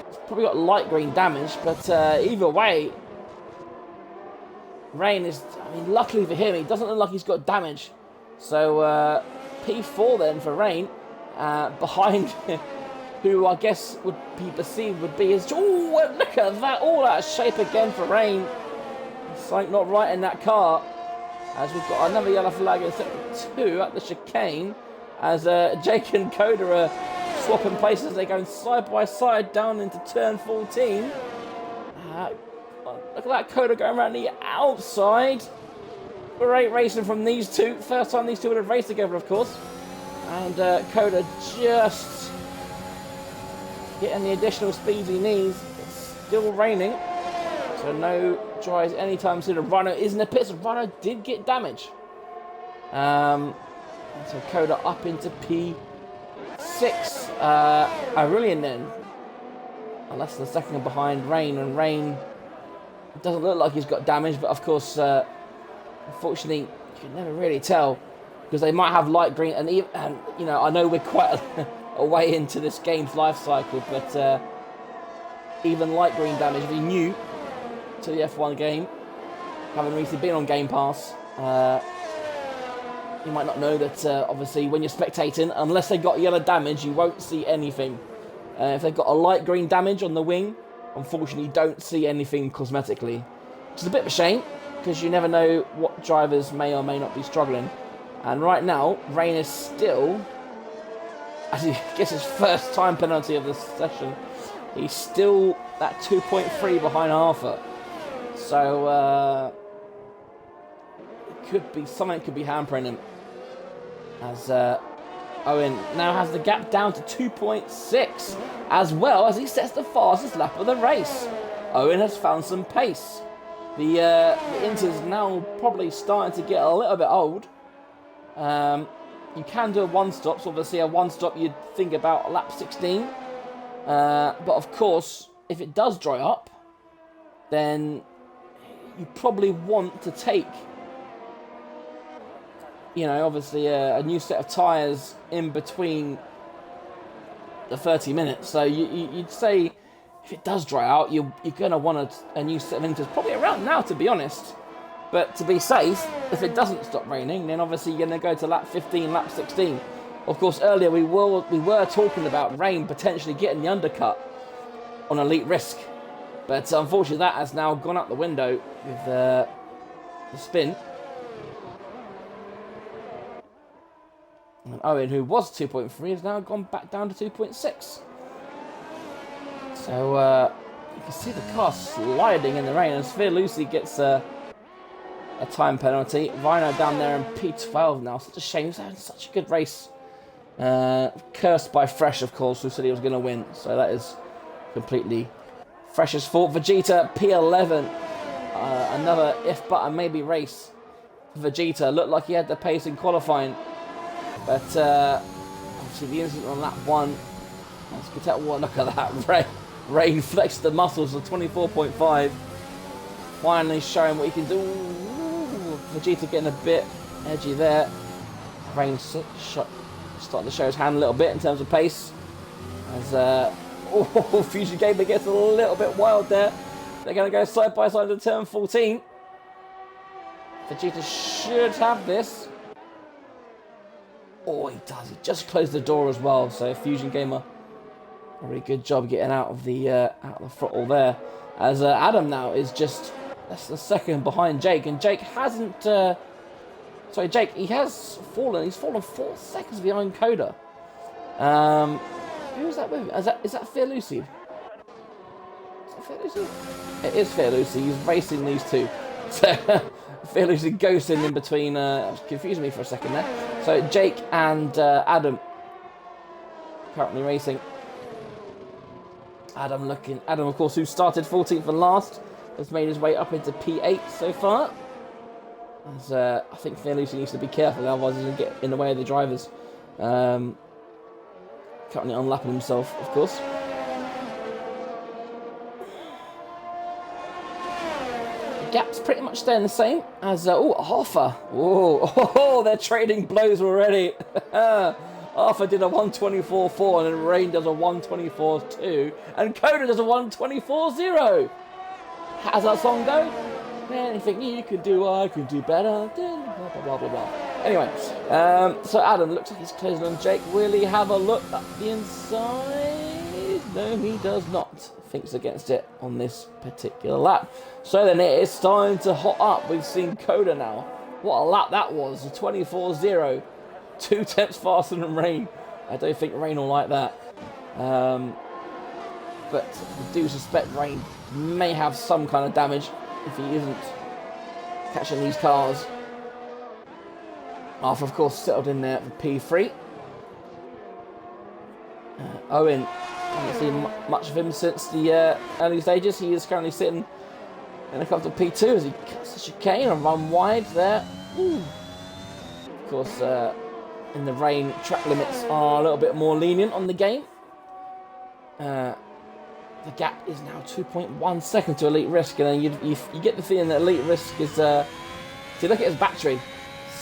he's probably got light green damage, but either way, Rain is, I mean, luckily for him, he doesn't look like he's got damage. So P4 then for Rain, behind who I guess would be perceived would be his... Oh, look at that, all out of shape again for Rain. Something not right in that car. As we've got another yellow flag in Sector 2 at the chicane, as Jake and Coda are swapping places. They're going side by side down into turn 14. Look at that, Coda going around the outside. Great racing from these two. First time these two would have raced together, of course. And Coda just getting the additional speeds he needs. It's still raining, so no dries anytime soon. Rhino is in the pits. Rhino did get damage. So Coda up into P6. Aurelian then, less than a second behind Rain, and Rain doesn't look like he's got damage, but of course Unfortunately, you can never really tell because they might have light green, and you know, I know we're quite a way into this game's life cycle, but even light green damage, if you're new to the F1 game, having recently been on Game Pass, you might not know that obviously when you're spectating, unless they got yellow damage, you won't see anything. If they've got a light green damage on the wing, unfortunately you don't see anything cosmetically, which is a bit of a shame because you never know what drivers may or may not be struggling. And right now, Rain is still, as he gets his first time penalty of the session, he's still at 2.3 behind Arthur. So it could be something could be hampering him. As Owen now has the gap down to 2.6, as well as he sets the fastest lap of the race. Owen has found some pace. The Inter's now probably starting to get a little bit old. You can do a one-stop, so obviously a one-stop you'd think about lap 16. But of course, if it does dry up, then you probably want to take, you know, obviously a new set of tyres in between the 30 minutes. So you'd say if it does dry out, you're going to want a new set of Inters, probably around now, to be honest. But to be safe, if it doesn't stop raining, then obviously you're going to go to lap 15, lap 16. Of course, earlier we were talking about Rain potentially getting the undercut on Elite Risk. But unfortunately, that has now gone out the window with the spin. And Owen, who was 2.3, has now gone back down to 2.6. So you can see the car sliding in the rain. And Sphere Lucy gets a time penalty. Rhino down there in P12 now. Such a shame. He's having such a good race. Cursed by Fresh, of course, who said he was going to win. So that is completely Fresh's fault. Vegeta, P11. Another if but and maybe race. Vegeta looked like he had the pace in qualifying. But obviously the incident on lap 1. Let's get one look at that. Rain flexed the muscles of 24.5. Finally showing what he can do. Ooh, Vegeta getting a bit edgy there. Rain starting to show his hand a little bit in terms of pace. As Fusion Gamer gets a little bit wild there. They're going to go side by side to turn 14. Vegeta should have this. Oh, he does. He just closed the door as well. So Fusion Gamer, a really good job getting out of the throttle there. As Adam now is just that's the second behind Jake, and Jake hasn't. Jake, he has fallen. He's fallen 4 seconds behind Coda. Who is that with? Is that Fear Lucy? Is that Fear Lucy? It is Fear Lucy. He's racing these two. So Fear Lucy ghosting in between. Confused me for a second there. So Jake and Adam currently racing. Adam, of course, who started 14th and last, has made his way up into P8 so far. As I think Fear Lucy needs to be careful, otherwise he's going to get in the way of the drivers. Currently unlapping himself, of course. The gap's pretty much staying the same as Arthur. Oh, they're trading blows already. Arthur did a 124.4 and then Rain does a 124.2 and Coda does a 124.0. How does that song go? Anything you could do, I could do better. Blah, blah, blah, blah, blah. Anyway, so Adam looks like he's closing on Jake. Will he have a look at the inside? No, he does not. Thinks against it on this particular lap. So then it is starting to hot up. We've seen Coda now. What a lap that was. A 24.0. 2 tenths faster than Rain. I don't think Rain will like that. But I do suspect Rain may have some kind of damage if he isn't catching these cars. Arthur, of course, settled in there for P3. Owen, I haven't seen much of him since the early stages. He is currently sitting in a comfortable P2 as he cuts the chicane and run wide there. Ooh. Of course, in the rain, track limits are a little bit more lenient on the game. The gap is now 2.1 seconds to Elite Risk, and then you get the feeling that Elite Risk is See, look at his battery.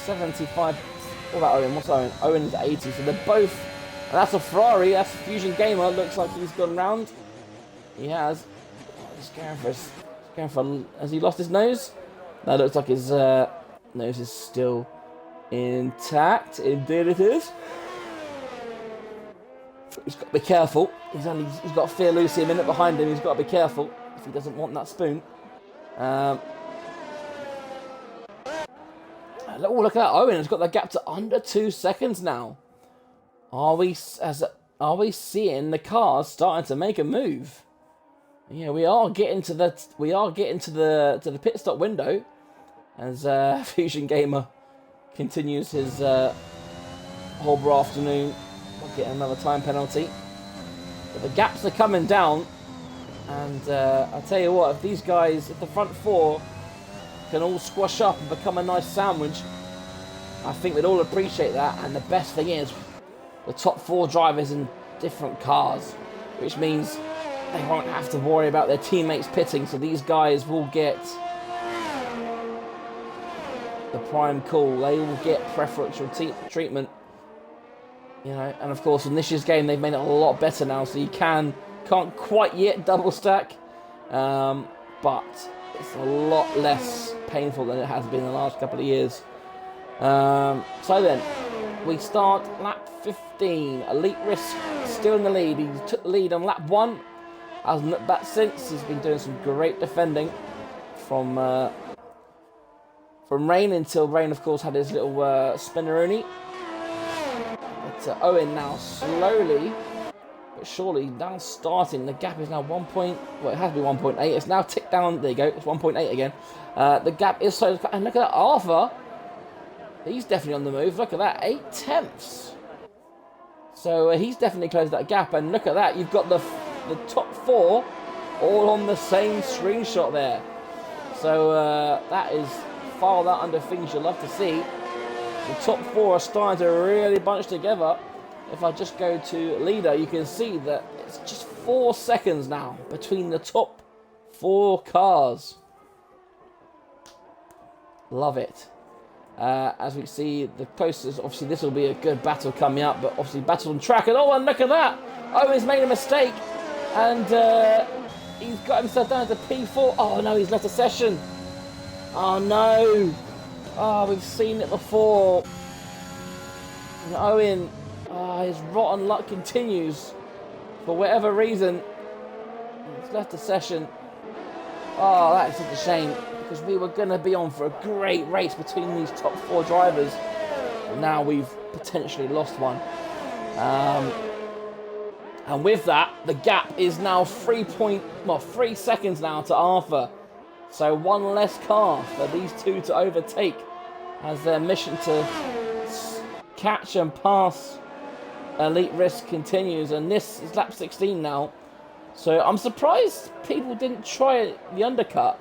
75. What about Owen? What's Owen? Owen's 80. So they're both. And that's a Ferrari. That's a Fusion Gamer. Looks like he's gone round. He has. He's going for his. Going for. Has he lost his nose? No, it looks like his nose is still intact. Indeed, it is. He's got to be careful. He's got Fear Lucy a minute behind him. He's got to be careful if he doesn't want that spoon. Oh, look at that! Owen has got the gap to under 2 seconds now. Are we seeing the cars starting to make a move? Yeah, we are getting to the pit stop window as Fusion Gamer continues his Holborough afternoon. We'll get another time penalty. But the gaps are coming down, and I tell you what, if the front four can all squash up and become a nice sandwich, I think we'd all appreciate that. And the best thing is, the top 4 drivers in different cars, which means they won't have to worry about their teammates pitting, so these guys will get the prime call. They will get preferential treatment. You know, and of course in this year's game they've made it a lot better now, so you can't quite yet double stack, but it's a lot less painful than it has been in the last couple of years. So then we start lap 15. Elite Risk still in the lead. He took the lead on lap 1. Hasn't looked back since. He's been doing some great defending from Rain, until Rain of course had his little spinneroonie. But Owen now slowly but surely now starting. The gap is now 1 point. Well, it has to be 1.8. It's now ticked down. There you go. It's 1.8 again. The gap is so. And look at that, Arthur. He's definitely on the move. Look at that, 8 tenths. So he's definitely closed that gap. And look at that. You've got the top 4 all on the same screenshot there. So that is file that under things you'll love to see. The top 4 are starting to really bunch together. If I just go to leader, you can see that it's just 4 seconds now between the top 4 cars. Love it. As we see the closest, obviously this will be a good battle coming up, but obviously battle on track. And oh, and look at that! Owen's made a mistake, and he's got himself down to P4. Oh no, he's left a session. Oh no! Oh, we've seen it before. And Owen, his rotten luck continues. For whatever reason, he's left a session. Oh, that is such a shame, because we were going to be on for a great race between these top 4 drivers. And now we've potentially lost one. And with that, the gap is now 3 seconds now to Arthur. So 1 less car for these 2 to overtake as their mission to catch and pass Elite Risk continues. And this is lap 16 now. So I'm surprised people didn't try the undercut.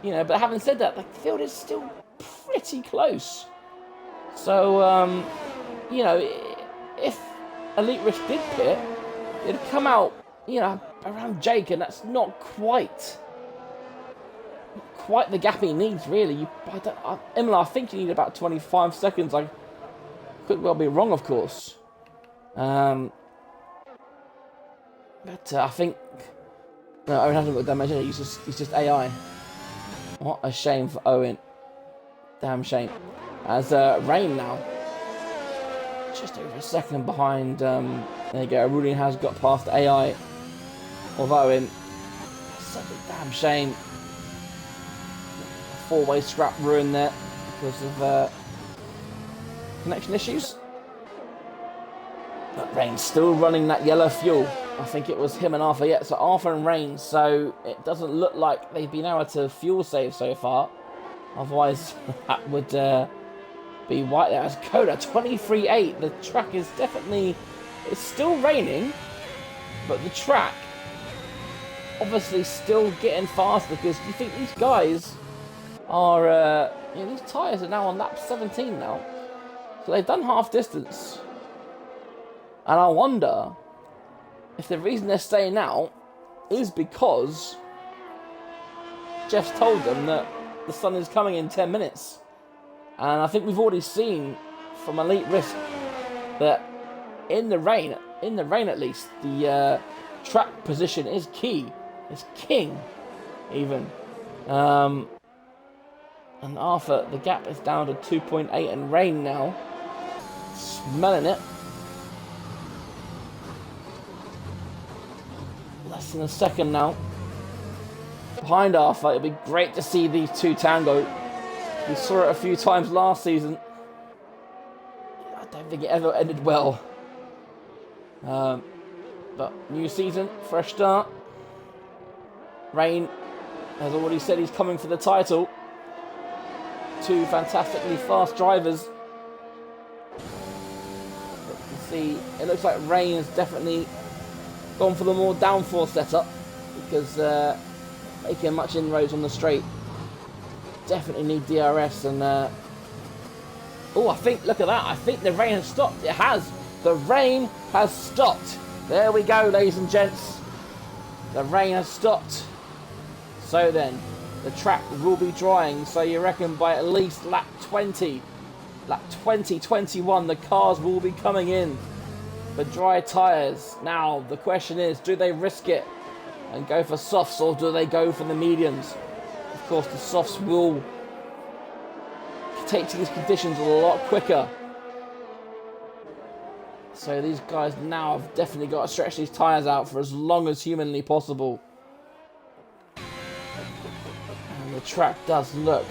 You know, but having said that, the field is still pretty close. So, you know, if Elite Risk did pit, it'd come out, you know, around Jake, and that's not quite the gap he needs, really. Imola, I think you need about 25 seconds. I could well be wrong, of course. But I think Owen hasn't got damage in it. He's just AI. What a shame for Owen. Damn shame. As Rain now, just over a second behind. There you go. Ruling has got past the AI of Owen. Such a damn shame. A 4-way scrap ruined there because of connection issues. But Rain's still running that yellow fuel. I think it was him and Arthur. Yeah, so Arthur and Rain. So it doesn't look like they've been able to fuel save so far. Otherwise, that would be white there. As Coda 23.8. The track is definitely. It's still raining, but the track obviously still getting faster, because you think these guys are. These tyres are now on lap 17 now, so they've done half distance. And I wonder if the reason they're staying out is because Jeff's told them that the sun is coming in 10 minutes. And I think we've already seen from Elite Risk that in the rain at least, the track position is key. It's king, even. And Arthur, the gap is down to 2.8 in rain now. Smelling it. Less than a second now. Behind Arthur, it'd be great to see these two tango. We saw it a few times last season. I don't think it ever ended well. But new season, fresh start. Rain has already said he's coming for the title. Two fantastically fast drivers. But you can see, it looks like Rain has definitely gone for the more downforce setup because making much inroads on the straight. Definitely need DRS and oh, I think, look at that, I think the rain has stopped. It has. The rain has stopped. There we go, ladies and gents. The rain has stopped. So then, the track will be drying, so you reckon by at least lap 20, lap 20-21, the cars will be coming in for dry tyres. Now, the question is, do they risk it and go for softs, or do they go for the mediums? Of course, the softs will take to these conditions a lot quicker. So these guys now have definitely got to stretch these tyres out for as long as humanly possible. And the track does look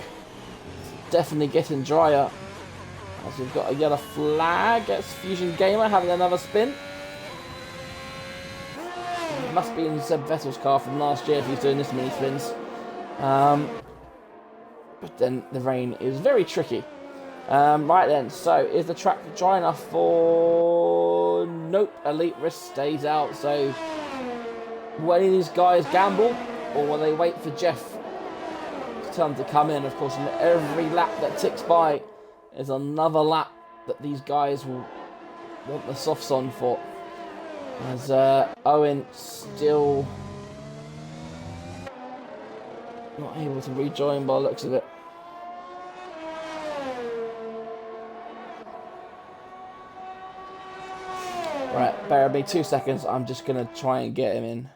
definitely getting drier. As we've got a yellow flag. That's Fusion Gamer having another spin. It must be in Seb Vettel's car from last year if he's doing this many spins. But then the rain is very tricky. Right then, so is the track dry enough for... Nope, Elite Risk stays out. So will any of these guys gamble, or will they wait for Jeff to tell them to come in? Of course, every lap that ticks by is another lap that these guys will want the softs on for. As Owen still not able to rejoin by the looks of it. Right, bear with me 2 seconds. I'm just going to try and get him in.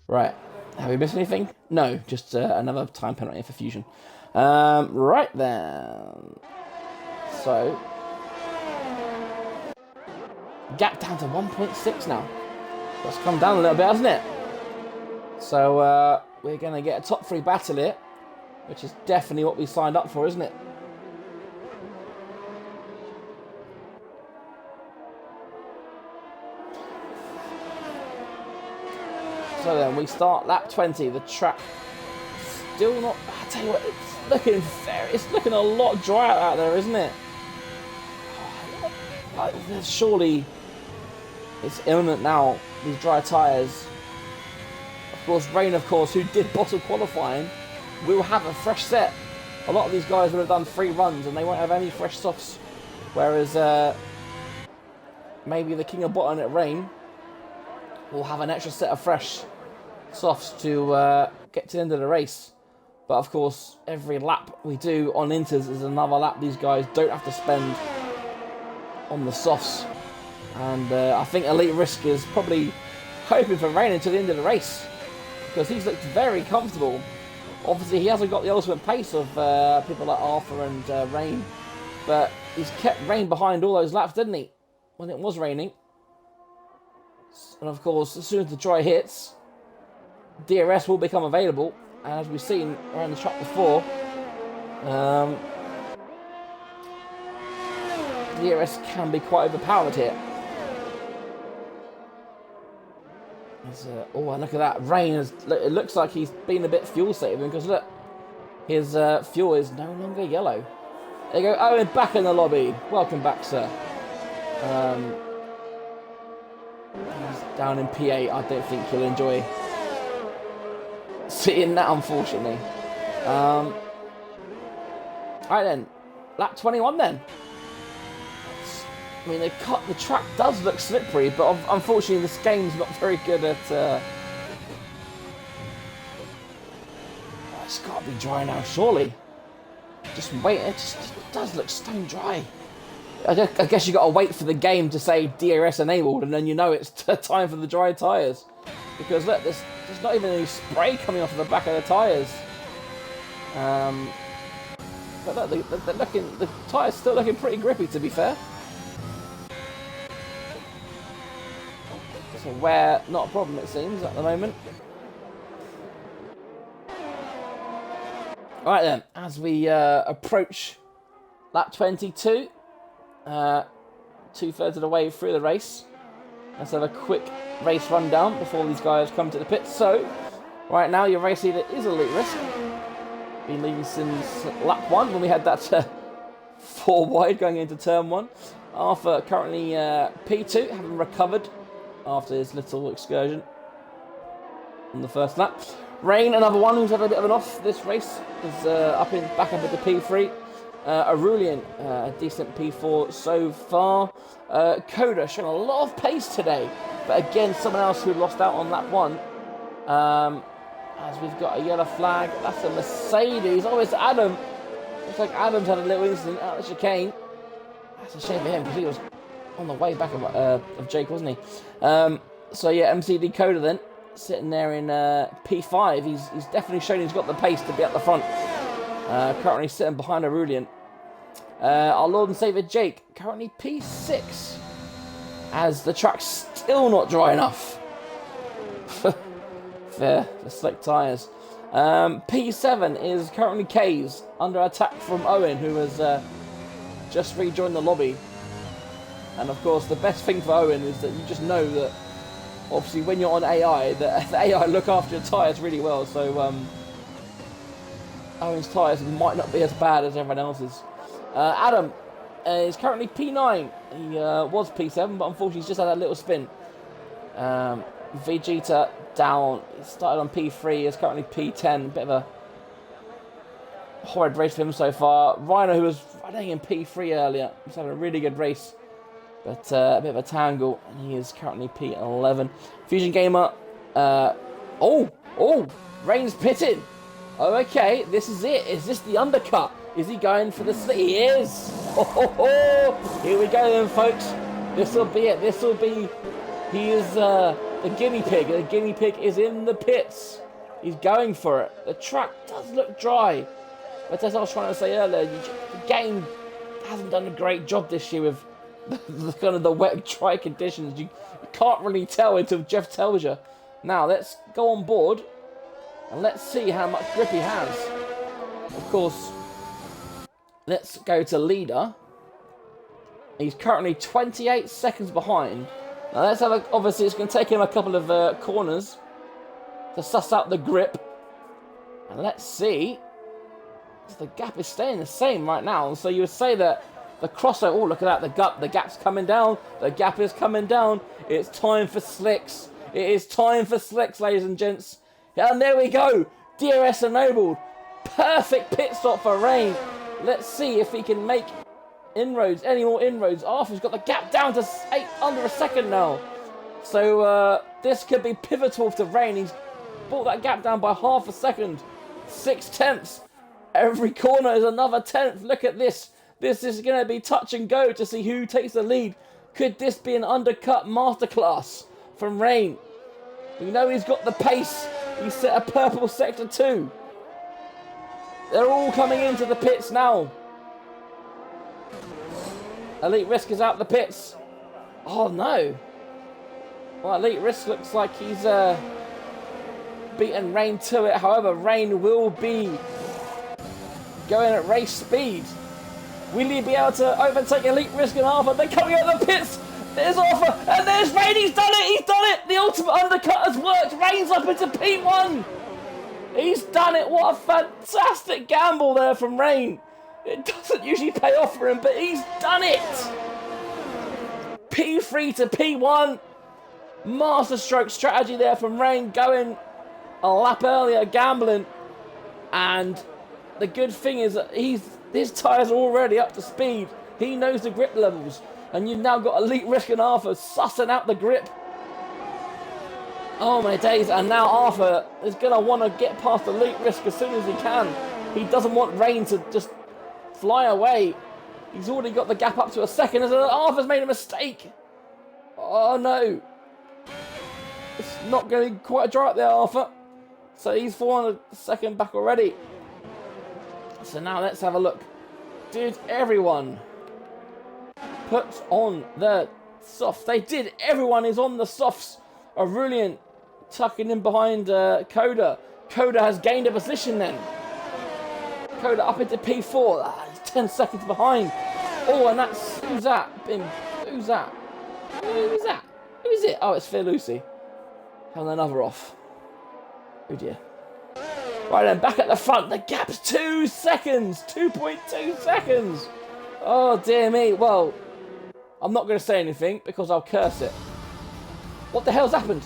Right, have we missed anything? No, just another time penalty for Fusion. Right then. So, gap down to 1.6 now. That's come down a little bit, hasn't it? So, we're going to get a top 3 battle here, which is definitely what we signed up for, isn't it? So then we start lap 20. The track still not. I tell you what, it's looking a lot drier out there, isn't it? Surely it's imminent now. These dry tyres. Of course, Rain, of course, who did bottle qualifying, will have a fresh set. A lot of these guys would have done 3 runs and they won't have any fresh softs. Whereas maybe the King of Bottom at Rain will have an extra set of fresh softs to get to the end of the race. But of course, every lap we do on Inters is another lap these guys don't have to spend on the softs. And I think Elite Risk is probably hoping for Rain until the end of the race, because he's looked very comfortable. Obviously, he hasn't got the ultimate pace of people like Arthur and Rain, but he's kept Rain behind all those laps, didn't he, when it was raining? And of course, as soon as the dry hits, DRS will become available. And as we've seen around the track before, DRS can be quite overpowered here. Oh, and look at that. Rain is, it looks like he's been a bit fuel saving, because look, his fuel is no longer yellow. There you go. Owen back in the lobby. Welcome back, sir. down in P8, I don't think you'll enjoy seeing that, unfortunately. Alright then, lap 21 then. I mean, the track does look slippery, but unfortunately this game's not very good at... It's got to be dry now, surely. Just wait, it does look stone dry. I guess you got to wait for the game to say DRS enabled, and then you know it's time for the dry tyres. Because look, there's not even any spray coming off of the back of the tyres. But look, the tyres still looking pretty grippy, to be fair. So wear, not a problem it seems at the moment. Alright then, as we approach lap 22, 2/3 of the way through the race, let's have a quick race rundown before these guys come to the pits. So, right now your race leader is Elite Risk. Been leading since lap 1 when we had that 4 wide going into turn 1. Arthur currently P2, having recovered after his little excursion on the first lap. Rain, another one who's had a bit of an off this race, is back up into P3. Aurelian, a decent P4 so far. Coda showing a lot of pace today, but again, someone else who lost out on lap 1. As we've got a yellow flag, that's a Mercedes. Oh, it's Adam. Looks like Adam's had a little incident out of the chicane. That's a shame for him because he was on the way back of Jake, wasn't he? So yeah, MCD Coda then. Sitting there in P5, he's definitely shown he's got the pace to be at the front. Currently sitting behind Aurelian. Our Lord and Saviour Jake, currently P6, as the track's still not dry enough. Fair, the slick tyres. P7 is currently K's, under attack from Owen, who has just rejoined the lobby. And of course, the best thing for Owen is that you just know that obviously when you're on AI, the AI look after your tyres really well, so Owen's tyres might not be as bad as everyone else's. Adam is currently P9. He was P7, but unfortunately he's just had a little spin. Vegeta down. He started on P3, is currently P10. Bit of a horrid race for him so far. Rhino, who was running in P3 earlier, he's having a really good race, but a bit of a tangle, and he is currently P11. Fusion Gamer, Rain's pitting. Oh, okay, this is it. Is this the undercut? Is he going for the slit? He is. Here we go then, folks. This will be it. This will be. He is the guinea pig. The guinea pig is in the pits. He's going for it. The track does look dry, but as I was trying to say earlier, the game hasn't done a great job this year with the kind of the wet, dry conditions. You can't really tell until Jeff tells you. Now let's go on board and let's see how much grip he has. Of course, let's go to leader. He's currently 28 seconds behind. Now let's have a, obviously it's going to take him a couple of corners to suss out the grip. And let's see. So the gap is staying the same right now. So you would say that the crossover, oh look at that, the gap's coming down. The gap is coming down. It's time for slicks. It is time for slicks, ladies and gents. And there we go. DRS enabled. Perfect pit stop for Rain. Let's see if he can make inroads, any more inroads. Arthur's got the gap down to under a second now. So this could be pivotal to Rain. He's brought that gap down by half a second. 6/10. Every corner is another tenth. Look at this. This is going to be touch and go to see who takes the lead. Could this be an undercut masterclass from Rain? We know he's got the pace. He's set a purple sector 2. They're all coming into the pits now. Elite Risk is out the pits. Oh no. Well, Elite Risk looks like he's beaten Rain to it. However, Rain will be going at race speed. Will he be able to overtake Elite Risk and Arthur? They're coming out of the pits. There's Arthur, and there's Rain. He's done it. He's done it. The ultimate undercut has worked. Rain's up into P1. He's done it. What a fantastic gamble there from Rain. It doesn't usually pay off for him, but he's done it. P3 to P1. Masterstroke strategy there from Rain, going a lap earlier, gambling. And the good thing is that his tyres are already up to speed. He knows the grip levels. And you've now got Elite Risk and Arthur sussing out the grip. Oh my days, and now Arthur is going to want to get past Elite Risk as soon as he can. He doesn't want Rain to just fly away. He's already got the gap up to a second. As Arthur's made a mistake. Oh no. It's not going quite dry up there, Arthur. So he's fallen a second back already. So now let's have a look. Did everyone put on the softs? They did. Everyone is on the softs. Aurelian tucking in behind Coda. Coda has gained a position then. Coda up into P4. He's 10 seconds behind. Oh, and that's... Who's that? Who's that? Who's that? Who is it? Oh, it's Fair Lucy. Having another off. Oh dear. Right then, back at the front. The gap's 2 seconds. 2.2 seconds. Oh, dear me. Well, I'm not going to say anything because I'll curse it. What the hell's happened?